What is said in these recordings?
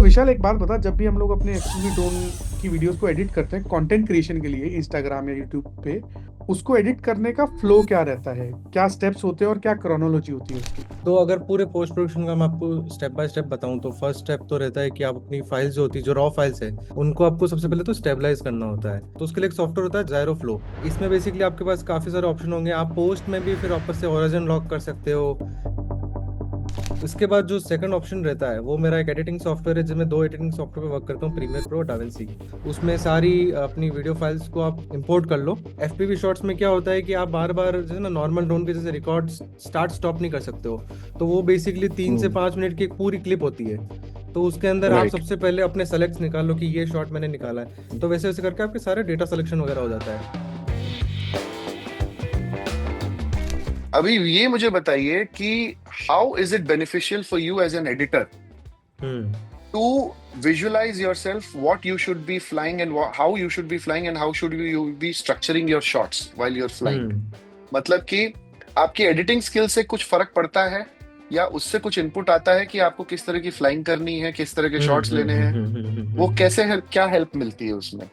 विशाल एक बात बता, जब भी हम लोग अपने FPV ड्रोन की वीडियोस को एडिट करते हैं कंटेंट क्रिएशन के लिए इंस्टाग्राम या यूट्यूब पे, उसको एडिट करने का फ्लो क्या रहता है, क्या स्टेप्स होते हैं और क्या क्रोनोलॉजी होती है उसकी? तो अगर पूरे पोस्ट प्रोडक्शन का मैं आपको स्टेप बाय स्टेप बताऊं तो फर्स्ट स्टेप तो रहता है कि आप अपनी फाइल्स जो होती है, जो रॉ फाइल्स है, उनको आपको सबसे पहले तो स्टेबलाइज करना होता है। तो उसके लिए एक सॉफ्टवेयर होता है जायरो फ्लो। इसमें बेसिकली आपके पास काफी सारे ऑप्शन होंगे। आप पोस्ट में भी फिर वापस से ओरिजिन लॉक कर सकते हो। इसके बाद जो सेकंड ऑप्शन रहता है वो मेरा एक एडिटिंग सॉफ्टवेयर है, जिसमें दो एडिटिंग सॉफ्टवेयर पे वर्क करता हूँ, प्रीमियर प्रो, डाविंसी। उसमें सारी अपनी वीडियो फाइल्स को आप इंपोर्ट कर लो। एफपीवी शॉट्स में क्या होता है कि आप बार बार जैसे ना नॉर्मल ड्रोन के जैसे रिकॉर्ड स्टार्ट स्टॉप नहीं कर सकते हो। तो वो बेसिकली 3 से 5 मिनट की एक पूरी क्लिप होती है। तो उसके अंदर आप राइट। सबसे पहले अपने सेलेक्ट निकाल लो कि ये शॉट मैंने निकाला है, तो वैसे वैसे करके आपके सारे डेटा सिलेक्शन वगैरह हो जाता है। अभी ये मुझे बताइए कि how is it beneficial for you as an editor hmm to visualize yourself what you should be flying and how you should be flying and how should you be structuring your shots while you're flying. हम्म मतलब कि आपकी editing skill से कुछ फर्क पड़ता है या उससे कुछ इनपुट आता है कि आपको किस तरह की फ्लाइंग करनी है, किस तरह के शॉट्स लेने हैं, वो हम्म। कैसे क्या हेल्प मिलती है उसमें?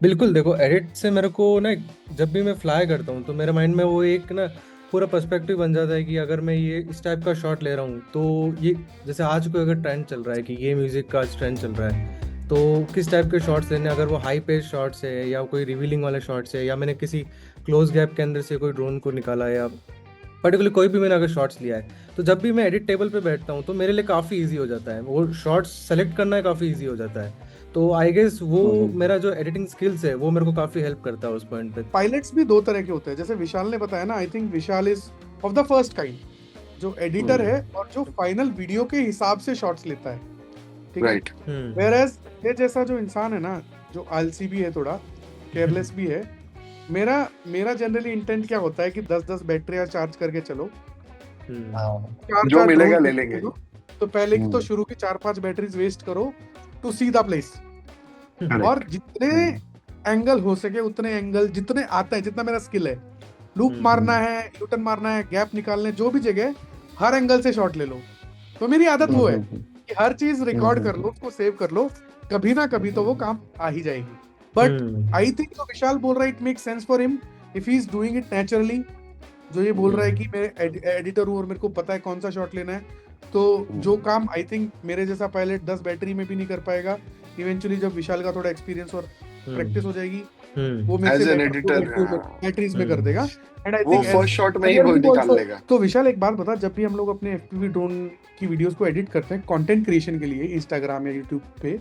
बिल्कुल, देखो एडिट से मेरे को ना, जब भी मैं फ्लाई करता हूँ तो मेरे माइंड में वो एक ना पूरा पर्सपेक्टिव बन जाता है कि अगर मैं ये इस टाइप का शॉट ले रहा हूँ तो ये, जैसे आज कोई अगर ट्रेंड चल रहा है कि ये म्यूजिक का ट्रेंड चल रहा है, तो किस टाइप के शॉट्स लेने, अगर वो हाई पेस शॉट्स है या कोई रिवीलिंग वाले शॉट्स है, या मैंने किसी क्लोज गैप के अंदर से कोई ड्रोन को निकाला है, या पर्टिकुलर कोई भी मैंने अगर शॉट्स लिया है, तो जब भी मैं एडिट टेबल पे बैठता हूँ तो मेरे लिए काफ़ी इजी हो जाता है, वो शॉट्स सेलेक्ट करना काफ़ी इजी हो जाता है। तो आई गेस वो मेरा जो एडिटिंग स्किल्स है वो मेरे को काफ़ी हेल्प करता है उस पॉइंट पे। पायलट्स भी दो तरह के होते हैं, जैसे विशाल ने बताया ना। I think Vishal is of the first kind जो एडिटर है और जो फाइनल वीडियो के हिसाब से शॉट्स लेता है, ठीक है। राइट। वेयर ये जैसा जो इंसान है ना, जो आलसी भी है, थोड़ा केयरलेस भी है, मेरा मेरा जनरली इंटेंट क्या होता है कि 10-10 बैटरियां चार्ज करके चलो, चार जो चार मिलेगा ड्रोन ले लेंगे। तो पहले की तो शुरू की 4-5 बैटरीज वेस्ट करो टू सी द प्लेस, और करेक्ट। जितने एंगल हो सके उतने एंगल जितने आते हैं, जितना मेरा स्किल है, लूप मारना है, यूटर्न मारना है, गैप निकालने, जो भी जगह, हर एंगल से शॉट ले लो। तो मेरी आदत वो है कि हर चीज रिकॉर्ड कर लो, उसको सेव कर लो, कभी ना कभी तो वो काम आ ही जाएगी। बट आई थिंक जो विशाल बोल रहा है, it make sense for him if he is doing it naturally. जो ये बोल रहा है कि मैं एडिटर हूँ और मेरे को पता है कौन सा शॉट लेना है, तो जो काम आई थिंक मेरे जैसा पायलट 10 बैटरी में भी नहीं कर पाएगा, इवेंचुअली जब विशाल का थोड़ा एक्सपीरियंस और प्रैक्टिस हो जाएगी, वो मेरे एज से एन बेटर एडिटर बैटरीज में कर देगा। एंड आई वो थिंक एज फर्स्ट शॉट में ही करियर वो भी निकाल also। लेगा। तो विशाल एक बात बता, जब भी हम लोग अपने FPV ड्रोन की वीडियोस को एडिट करते हैं कंटेंट क्रिएशन के लिए इंस्टाग्राम या यूट्यूब पे,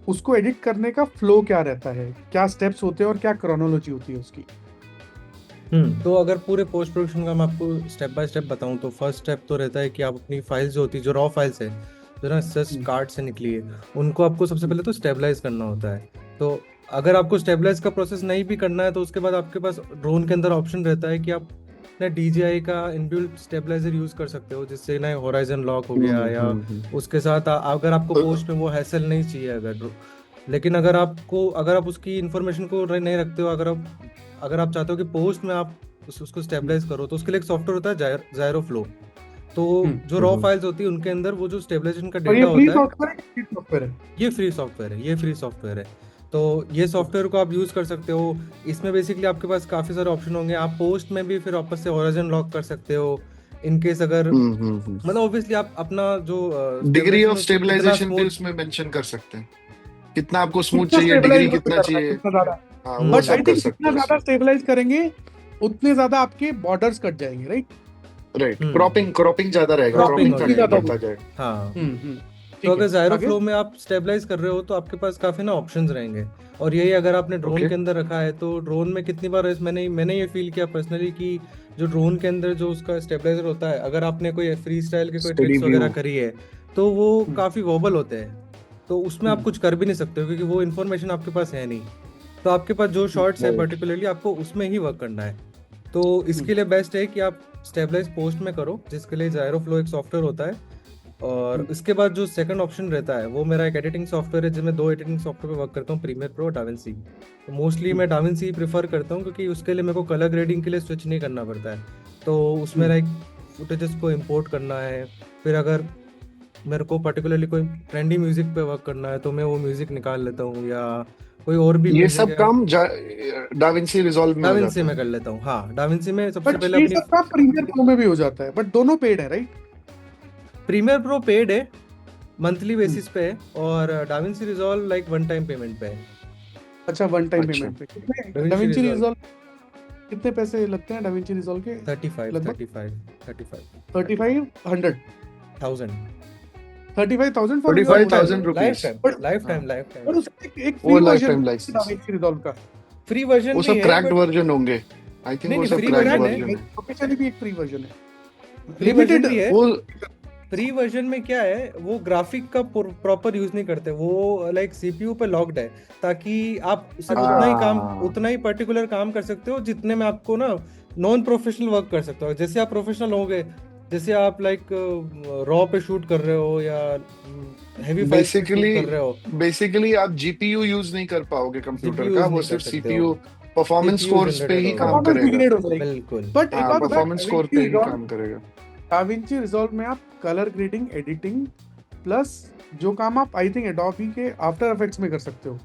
उसको एडिट करने का फ्लो क्या रहता है, क्या स्टेप्स होते हैं और क्या क्रोनोलॉजी होती है उसकी? तो अगर पूरे पोस्ट प्रोडक्शन का मैं आपको स्टेप बाय स्टेप बताऊं तो फर्स्ट स्टेप तो रहता है कि आप अपनी फाइल्स जो होती है, जो रॉ फाइल्स है, जो ना जस्ट कार्ड से निकली है, उनको आपको सबसे पहले तो स्टेबलाइज करना होता है। तो अगर आपको स्टेबलाइज का प्रोसेस नहीं भी करना है तो उसके बाद आपके पास ड्रोन के अंदर ऑप्शन रहता है कि आप ना DJI का इनबिल्ट स्टेबलाइजर यूज कर सकते हो, जिससे ना होराइजन लॉक हो गया, या उसके साथ अगर आपको पोस्ट में वो हैसल नहीं चाहिए, लेकिन अगर आप उसकी इंफॉर्मेशन को नहीं रखते हो, अगर आप चाहते हो कि पोस्ट में आप उसको स्टेबलाइज करो, तो उसके लिए एक सॉफ्टवेयर होता है जायरो फ्लो। तो जो रॉ फाइल्स होती है उनके अंदर वो जो स्टेबलाइजेशन का और ये डेटा फ्री होता है, सॉफ्टवेयर है, फ्री सॉफ्टवेयर है? ये फ्री सॉफ्टवेयर है। तो ये सॉफ्टवेयर को आप यूज कर सकते हो। इसमें बेसिकली आपके पास काफी सारे ऑप्शन होंगे। आप पोस्ट में भी फिर वापस से ओरिजिन लॉक कर सकते हो, इनकेस अगर मतलब ऑब्वियसली आप अपना जो डिग्री ऑफ स्टेबलाइजेशन कितना स्टेबलाइजेशन भी स्मूथ। उसमें मेंशन कर सकते हैं, कितना आपको स्मूथ कितना चाहिए, स्टेबलाइज डिग्री कितना करना है, चाहिए। कितना ज्यादा। हाँ, वो बट सब आई कर थिंक सकते जितना हैं ज्यादा उसमें। स्टेबलाइज करेंगे उतने ज्यादा आपके बॉर्डर्स कट जाएंगे, राइट? राइट। क्रॉपिंग ज्यादा रहेगा, क्रॉपिंग क्रॉपिंग हो भी ज्यादा जाएगी। बढ़ता होगी। जाएगा। हाँ। तो ठीक अगर है, जायरो आगे। फ्लो में आप स्टेबलाइज कर रहे हो तो आपके पास काफी ना ऑप्शंस रहेंगे। और यही अगर आपने ड्रोन ओके। के अंदर रखा है तो ड्रोन में कितनी बार मैंने ये फील किया पर्सनली कि जो ड्रोन के अंदर जो उसका स्टेबलाइजर होता है, अगर आपने कोई फ्री स्टाइल के कोई स्टडी ट्रिक्स वगैरह व्यू। करी है तो वो काफी वोबल होते हैं। तो उसमें आप कुछ कर भी नहीं सकते हो क्योंकि वो इन्फॉर्मेशन आपके पास है नहीं। तो आपके पास जो शॉर्ट्स है राइट। पर्टिकुलरली आपको उसमें ही वर्क करना है। तो इसके लिए बेस्ट है कि आप स्टेबलाइज पोस्ट में करो, जिसके लिए जायरो फ्लो एक सॉफ्टवेयर होता है। और इसके बाद जो सेकंड ऑप्शन रहता है वो मेरा एक एडिटिंग सॉफ्टवेयर है, जिसमें दो एडिटिंग सॉफ्टवेयर पे वर्क करता हूँ, प्रीमियर प्रो, डाविंसी। तो मोस्टली मैं डाविंसी प्रेफर करता हूँ क्योंकि उसके लिए मेरे को कलर ग्रेडिंग के लिए स्विच नहीं करना पड़ता है। तो उसमें लाइक फुटेजेस को इंपोर्ट करना है, फिर अगर मेरे को पर्टिकुलरली कोई ट्रेंडी म्यूजिक पे वर्क करना है तो मैं वो म्यूजिक निकाल लेता हूँ, या कोई और भी ये म्यूजिक सब है काम डाविंसी रिजॉल्व में हो डाविंसी जाता में है। कर लेता हूँ। हाँ, डाविंसी में सबसे बट पहले ये अपनी सब काम प्रीमियर प्रो में भी हो जाता है, बट दोनों पेड है राइट? प्रीमियर प्रो पेड है, मंथली हम्म। बेसिस पे है, और DaVinci resolve like one time payment पे है। अच्छा, वन टाइम अच्छा। पेमेंट पे कितने डाविंची डाविंची रिजॉल्व रिजॉल्व कितने पैसे लगते हैं डाविंची रिजॉल्व के? 35 लगभग 35,000 35,000 for your life 35,000 time, rupees. Life time. पर उसका एक वो फ्री लाइफ वर्जन टाइम है लाइसेंस, डाविंची रिजॉल्व का। फ्री वर्जन वो भी सब है क्रैक्ड बट वर्जन होंगे, आई थिंक नहीं वो नहीं, सब फ्री क्रैक्ड वर्जन है, वर्जन है। ऑफिशियली भी एक फ्री वर्जन है, फ्री वर्जन लिमिटेड। भी है। वो फ्री वर्जन में क्या है, वो ग्राफिक का प्रॉपर यूज नहीं करते, वो लाइक सीपीयू पे लॉक्ड है, ताकि आप सिर्फ उतना ही पर्टिकुलर काम कर सकते हो जितने में आपको ना नॉन प्रोफेशनल वर्क कर सकते हो। जैसे आप प्रोफेशनल होगे, जैसे आप लाइक रॉ पे शूट कर रहे हो या हेवी फाइल्स पे शूट बेसिकली कर रहे हो, बेसिकली आप जीपीयू यूज नहीं कर पाओगे कंप्यूटर सीपीयू का, यूज वो नहीं कर सिर्फ सकते सीपीयू हो, परफॉर्मेंस सीपीयू कोर्स पे जनरेटेड ही होगा। काम परफॉर्मेंस करेगा। डिग्रेड हो जाएगी। बिल्कुल। बट एक हाँ, बात बताओ, परफॉर्मेंस स्कोर पे ही काम करेगा। डाविंची रिजॉल्व में आप कलर ग्रेडिंग, एडिटिंग प्लस जो काम आप आई थिंक एडोबी के आफ्टर इफेक्ट्स में कर सकते हो,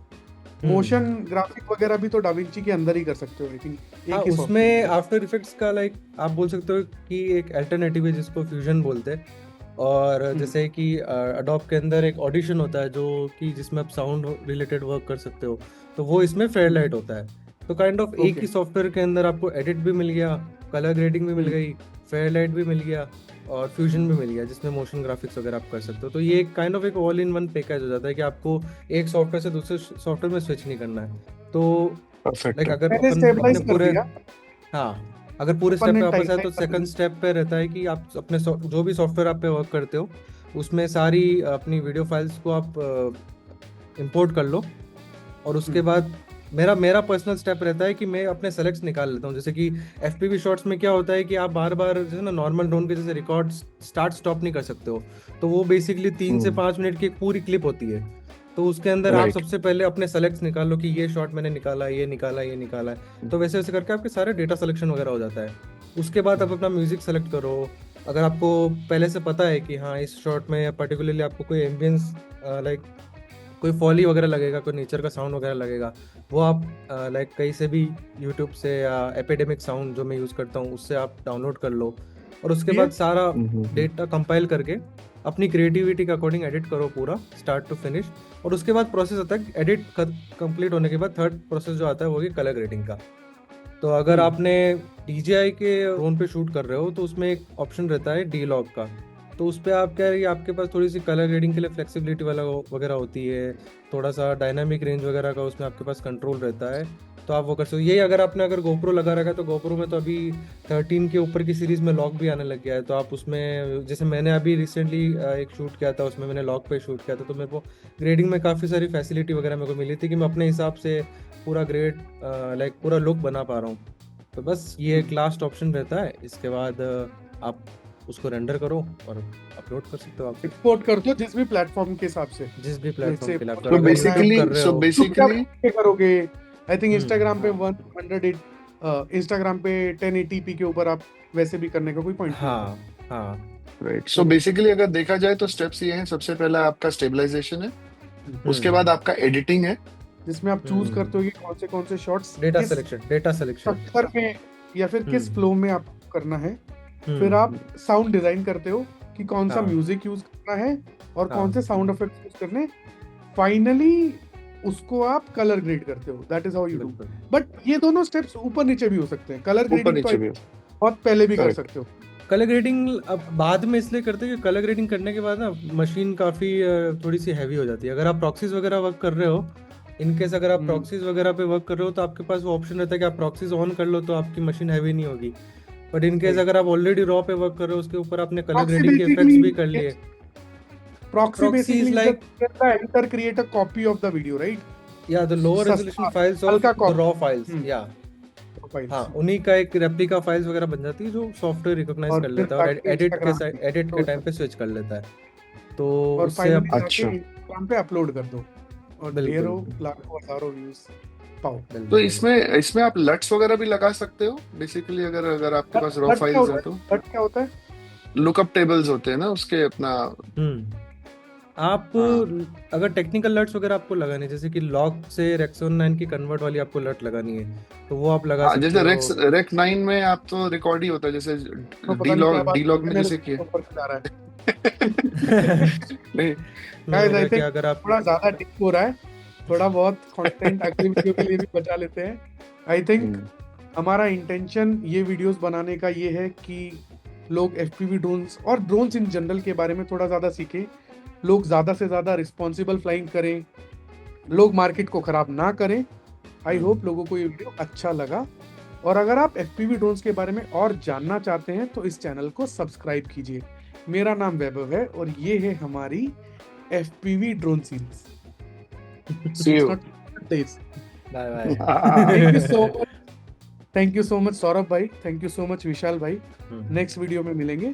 मोशन ग्राफिक वगैरह भी तो डाविंची के अंदर ही कर सकते हो आई थिंक। हाँ, एक ही उसमें सॉफ्टवेयर आफ्टर इफेक्ट्स का लाइक आप बोल सकते हो कि एक अल्टरनेटिव है जिसको फ्यूजन बोलते हैं। और जैसे कि अडोब के अंदर एक ऑडिशन होता है जो कि जिसमें आप साउंड रिलेटेड वर्क कर सकते हो, तो वो इसमें फेयरलाइट होता है। तो काइंड ऑफ एक Okay. ही सॉफ्टवेयर के अंदर आपको एडिट भी मिल गया, कलर ग्रेडिंग भी मिल गई, फेयरलाइट भी मिल गया, और फ्यूजन भी मिल गया जिसमें मोशन ग्राफिक्स वगैरह आप कर सकते हो। तो ये काइंड ऑफ एक ऑल इन वन पैकेज हो जाता है कि आपको एक सॉफ्टवेयर से दूसरे सॉफ्टवेयर में स्विच नहीं करना है। तो परफेक्ट लाइक है। अगर मैंने अपन स्टेबलाइज अपने कर पूरे दिया। हाँ, अगर पूरे अपन स्टेप ने पे वापस आए तो टाइमलाइन कर सेकंड दी। स्टेप पे रहता है कि आप अपने जो भी सॉफ्टवेयर आप पे वर्क करते हो उसमें सारी अपनी वीडियो फाइल्स को आप इंपोर्ट कर लो, और उसके बाद मेरा मेरा पर्सनल स्टेप रहता है कि मैं अपने सेलेक्ट्स निकाल लेता हूँ। जैसे कि एफपीवी शॉट्स में क्या होता है कि आप बार बार जैसे ना नॉर्मल ड्रोन के जैसे रिकॉर्ड स्टार्ट स्टॉप नहीं कर सकते हो, तो वो बेसिकली 3 से 5 मिनट की एक पूरी क्लिप होती है। तो उसके अंदर आप Right. सबसे पहले अपने सेलेक्ट्स निकाल लो कि ये शॉट मैंने निकाला, ये निकाला, ये निकाला है। तो वैसे वैसे करके आपके सारे डेटा सिलेक्शन वगैरह हो जाता है। उसके बाद आप अपना म्यूजिक सेलेक्ट करो। अगर आपको पहले से पता है कि हाँ इस शॉट में पर्टिकुलरली आपको कोई एम्बियंस लाइक कोई फॉली वगैरह लगेगा, कोई नेचर का साउंड वगैरह लगेगा, वो आप लाइक कहीं से भी यूट्यूब से या एपिडेमिक साउंड जो मैं यूज़ करता हूँ उससे आप डाउनलोड कर लो, और उसके बाद सारा डेटा कंपाइल करके अपनी क्रिएटिविटी के अकॉर्डिंग एडिट करो पूरा स्टार्ट टू फिनिश। और उसके बाद प्रोसेस आता है एडिट कंप्लीट होने के बाद थर्ड प्रोसेस जो आता है वो है कलर ग्रेडिंग का। तो अगर आपने DJI के ड्रोन पे शूट कर रहे हो तो उसमें एक ऑप्शन रहता है D-Log का, तो उस पर आप क्या है आपके पास थोड़ी सी कलर ग्रेडिंग के लिए फ्लेक्सिबिलिटी वाला वगैरह होती है, थोड़ा सा डायनामिक रेंज वगैरह का उसमें आपके पास कंट्रोल रहता है, तो आप वो कर सकते हो। यही अगर आपने अगर GoPro लगा रखा है तो GoPro में तो अभी 13 के ऊपर की सीरीज में लॉक भी आने लग गया है, तो आप उसमें जैसे मैंने अभी रिसेंटली एक शूट किया था उसमें मैंने लॉक पे शूट किया था, तो मेरे को ग्रेडिंग में काफ़ी सारी फैसिलिटी वगैरह मेरे को मिली थी कि मैं अपने हिसाब से पूरा ग्रेड लाइक पूरा लुक बना पा रहा हूँ। तो बस ये एक लास्ट ऑप्शन रहता है, इसके बाद आप उसको रेंडर करो और अपलोड कर सकते हो आप एक्सपोर्ट कर दो जिस भी प्लेटफॉर्म के हिसाब से, जिस भी प्लेटफॉर्म के लिए आप तो अगर बेसिकली YouTube कर रहे हो। बेसिकली पे करोगे आई थिंक इंस्टाग्राम पे हाँ। 100 इंस्टाग्राम पे 1080p के ऊपर आप वैसे भी करने का कोई पॉइंट नहीं है। हाँ हाँ राइट। सो बेसिकली अगर देखा जाए तो स्टेप्स ये हैं, सबसे पहला आपका स्टेबलाइजेशन है, उसके बाद आपका एडिटिंग है, जिसमें आप चूज करते हो कि कौन से शॉट्स डेटा सिलेक्शन स्ट्रक्चर में या फिर किस फ्लो में आपको करना है। फिर फिर आप साउंड डिजाइन करते हो कि कौन सा हाँ। म्यूजिक यूज करना है और हाँ। कौन से साउंड इफेक्ट्स यूज करने। फाइनली उसको आप कलर ग्रेड करते हो, that is how you do. But ये दोनों स्टेप्स ऊपर नीचे भी हो सकते हैं, कलर ऊपर ग्रेडिंग नीचे तो भी। बहुत पहले भी कर Correct. सकते हो। कलर ग्रेडिंग अब बाद में इसलिए करते हैं कि कलर ग्रेडिंग करने के बाद ना मशीन काफ़ी थोड़ी सी हैवी हो जाती है। अगर आप प्रॉक्सीज वगैरह वर्क कर रहे हो, इनकेस अगर आप प्रॉक्सीज वगैरह पे वर्क कर रहे हो तो आपके पास वो ऑप्शन रहता है कि आप प्रॉक्सीज ऑन कर लो तो आपकी मशीन हैवी नहीं होगी। बट इनकेस अगर आप ऑलरेडी रॉ पे वर्क कर रहे हो उसके ऊपर आपने कलर Proxy ग्रेडिंग के इफेक्ट्स basically भी कर लिए। proxy Proxy basically is is like- the editor create a copy of the video, right? या द लोअर सस्ता, रेजोल्यूशन फाइल्स ऑफ हल्का द copy. रॉ फाइल्स, या Files. हाँ उन्हीं का एक रेप्लिका फाइल्स वगैरह बन जाती है जो सॉफ्टवेयर रिकॉग्नाइज और कर फिर लेता है और जाके एडिट Instagram पे के upload टाइम पे स्विच कर लेता है। तो और उससे फाइनली अब अच्छा। जाके Instagram पे अपलोड कर दो और बिल्कुल। ढेरों लाखों हजारों व्यूज पाओ। तो इसमें आप लट्स वगैरह भी लगा सकते हो बेसिकली, अगर आपके पास रॉ But क्या फाइल्स होता है है? तो But क्या होता है? लुकअप टेबल्स होते हैं ना उसके अपना, आप हाँ अगर टेक्निकल लर्ट्स वगैरह आपको लगाने हैं, जैसे कि लॉक से रेक्स 9 की कन्वर्ट वाली आपको लर्ट लगानी है, तो वो आप लगा हाँ, सकते जैसे हो। रेक 9 में आप तो रिकॉर्ड ही होता है, जैसे तो पता डी नहीं क्या लॉग बात है, ने मेरे जैसे किया। ऊपर जा रहा है। नहीं। गाइस आई मेरा थिंक क्या, अगर आप थोड़ा ज्यादा डीप हो रहा है, थोड़ा बहुत कंटेंट अगली वीडियो के लिए भी बचा लेते हैं। आई थिंक हम्म, हमारा इंटेंशन ये वीडियोस बनाने का ये है कि लोग एफपीवी ड्रोन्स और ड्रोन्स इन जनरल के बारे में थोड़ा ज़्यादा सीखें, लोग ज़्यादा से ज़्यादा रिस्पॉन्सिबल फ्लाइंग करें, लोग मार्केट को ख़राब ना करें। आई होप लोगों को ये वीडियो अच्छा लगा, और अगर आप एफपीवी ड्रोन्स के बारे में और जानना चाहते हैं तो इस चैनल को सब्सक्राइब कीजिए। मेरा नाम वैभव है और ये है हमारी FPV drone series. See you. Bye bye. Thank you so much, thank you so much Saurabh भाई, thank you so much Vishal भाई। नेक्स्ट वीडियो में मिलेंगे।